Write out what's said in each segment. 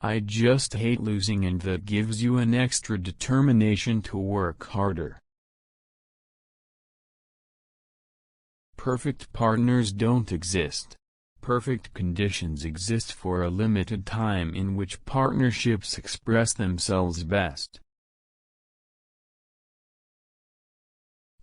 I just hate losing, and that gives you an extra determination to work harder. Perfect partners don't exist. Perfect conditions exist for a limited time in which partnerships express themselves best.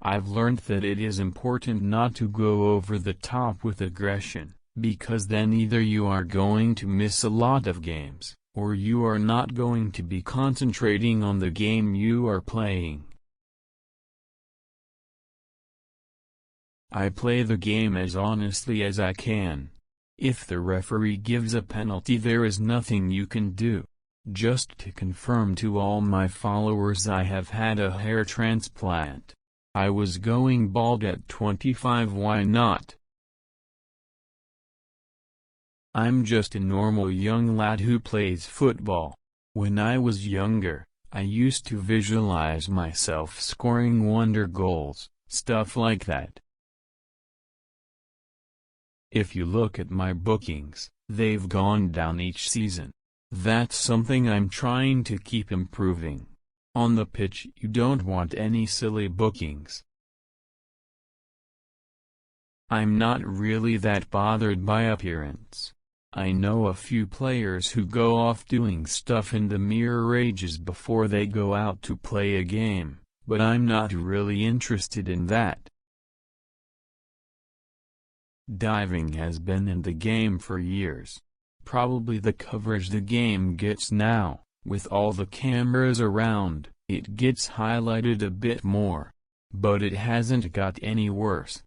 I've learned that it is important not to go over the top with aggression, because then either you are going to miss a lot of games, or you are not going to be concentrating on the game you are playing. I play the game as honestly as I can. If the referee gives a penalty, there is nothing you can do. Just to confirm to all my followers, I have had a hair transplant. I was going bald at 25, why not? I'm just a normal young lad who plays football. When I was younger, I used to visualize myself scoring wonder goals, stuff like that. If you look at my bookings, they've gone down each season. That's something I'm trying to keep improving. On the pitch, you don't want any silly bookings. I'm not really that bothered by appearance. I know a few players who go off doing stuff in the mirror ages before they go out to play a game, but I'm not really interested in that. Diving has been in the game for years. Probably the coverage the game gets now, with all the cameras around, it gets highlighted a bit more. But it hasn't got any worse.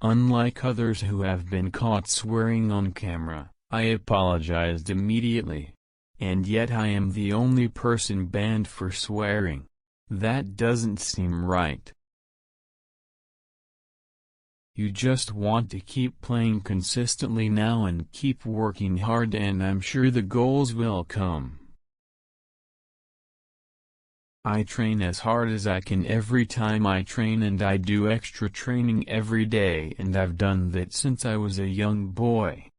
Unlike others who have been caught swearing on camera, I apologized immediately. And yet I am the only person banned for swearing. That doesn't seem right. You just want to keep playing consistently now and keep working hard, and I'm sure the goals will come. I train as hard as I can every time I train, and I do extra training every day, and I've done that since I was a young boy.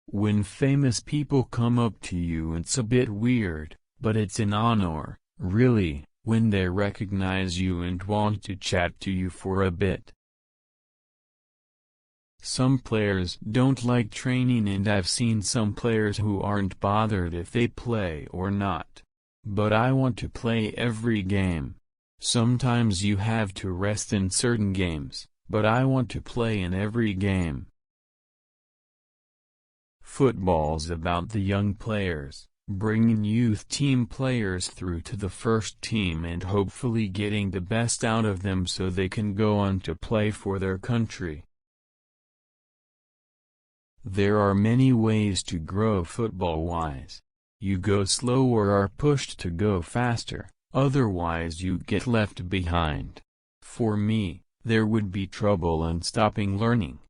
When famous people come up to you, it's a bit weird, but it's an honor, really, when they recognize you and want to chat to you for a bit. Some players don't like training, and I've seen some players who aren't bothered if they play or not. But I want to play every game. Sometimes you have to rest in certain games, but I want to play in every game. Football's about the young players, bringing youth team players through to the first team and hopefully getting the best out of them so they can go on to play for their country. There are many ways to grow football-wise. You go slow or are pushed to go faster, otherwise you get left behind. For me, there would be trouble in stopping learning.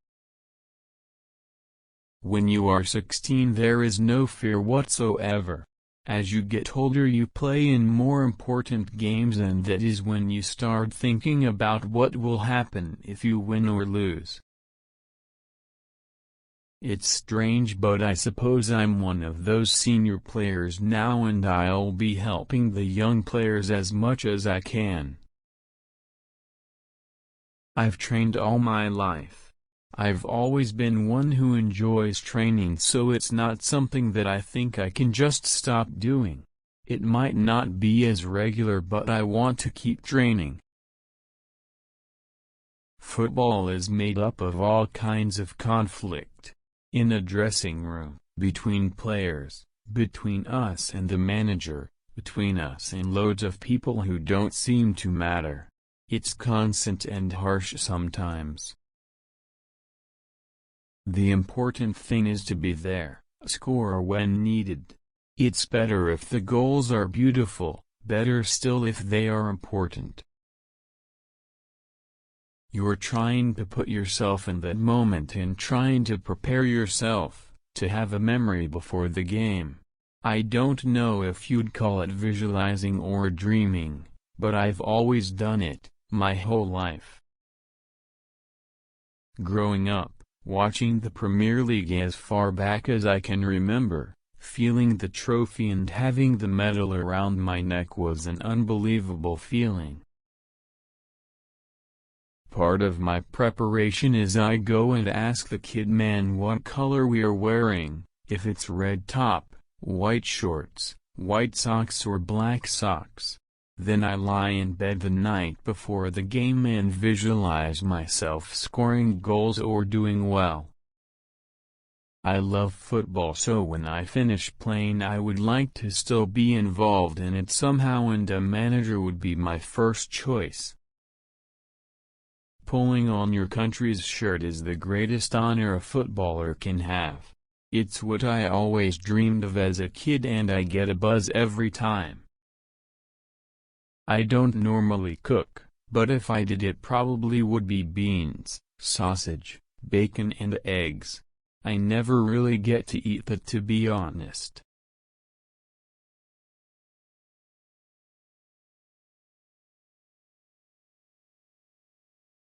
When you are 16, there is no fear whatsoever. As you get older, you play in more important games, and that is when you start thinking about what will happen if you win or lose. It's strange, but I suppose I'm one of those senior players now, and I'll be helping the young players as much as I can. I've trained all my life. I've always been one who enjoys training, so it's not something that I think I can just stop doing. It might not be as regular, but I want to keep training. Football is made up of all kinds of conflict. In a dressing room, between players, between us and the manager, between us and loads of people who don't seem to matter. It's constant and harsh sometimes. The important thing is to be there, score when needed. It's better if the goals are beautiful, better still if they are important. You're trying to put yourself in that moment and trying to prepare yourself, to have a memory before the game. I don't know if you'd call it visualizing or dreaming, but I've always done it, my whole life. Growing up, watching the Premier League as far back as I can remember, feeling the trophy and having the medal around my neck was an unbelievable feeling. Part of my preparation is I go and ask the kid man what color we are wearing, if it's red top, white shorts, white socks or black socks. Then I lie in bed the night before the game and visualize myself scoring goals or doing well. I love football, so when I finish playing I would like to still be involved in it somehow, and a manager would be my first choice. Pulling on your country's shirt is the greatest honor a footballer can have. It's what I always dreamed of as a kid, and I get a buzz every time. I don't normally cook, but if I did it probably would be beans, sausage, bacon and eggs. I never really get to eat that, to be honest.